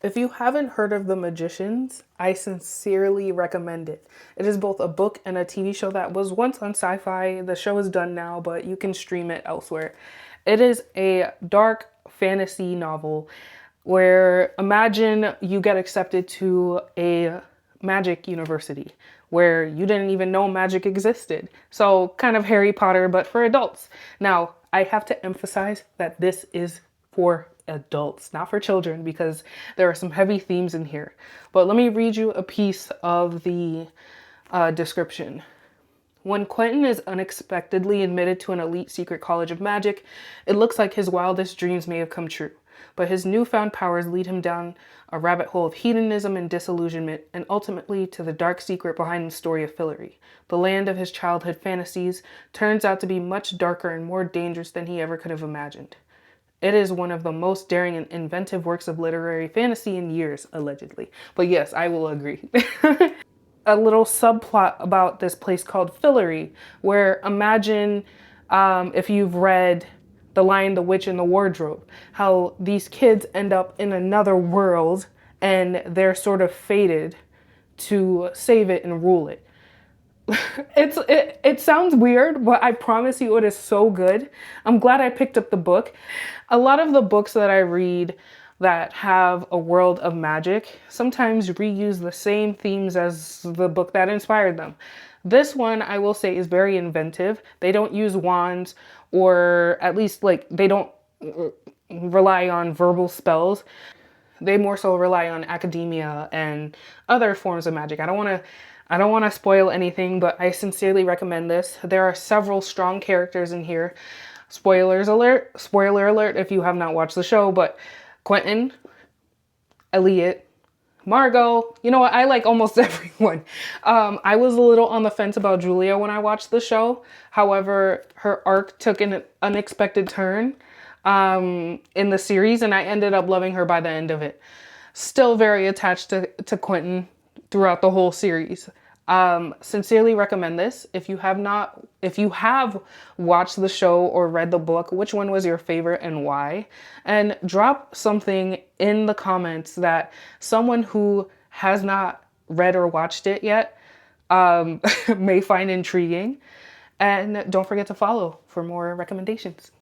If you haven't heard of The Magicians, I sincerely recommend it. It is both a book and a TV show that was once on Syfy. The show is done now, but you can stream it elsewhere. It is a dark fantasy novel where imagine you get accepted to a magic university where you didn't even know magic existed. So kind of Harry Potter, but for adults. Now, I have to emphasize that this is for adults, not for children, because there are some heavy themes in here. But let me read you a piece of the description. When Quentin is unexpectedly admitted to an elite secret college of magic, it looks like his wildest dreams may have come true. But his newfound powers lead him down a rabbit hole of hedonism and disillusionment, and ultimately to the dark secret behind the story of Fillory. The land of his childhood fantasies turns out to be much darker and more dangerous than he ever could have imagined. It is one of the most daring and inventive works of literary fantasy in years, allegedly. But yes, I will agree. A little subplot about this place called Fillory, where imagine if you've read The Lion, the Witch, and the Wardrobe, how these kids end up in another world and they're sort of fated to save it and rule it. It sounds weird, but I promise you it is so good. I'm glad I picked up the book. A lot of the books that I read that have a world of magic sometimes reuse the same themes as the book that inspired them. This one, I will say, is very inventive. They don't use wands, or at least like they don't rely on verbal spells. They more so rely on academia and other forms of magic. I don't want to spoil anything, but I sincerely recommend this. There are several strong characters in here. Spoiler alert if you have not watched the show, but Quentin, Elliot, Margot, you know what? I like almost everyone. I was a little on the fence about Julia when I watched the show. However, her arc took an unexpected turn in the series, and I ended up loving her by the end of it. Still very attached to Quentin throughout the whole series. Sincerely recommend this. If you have watched the show or read the book, which one was your favorite and why? And drop something in the comments that someone who has not read or watched it yet may find intriguing. And don't forget to follow for more recommendations.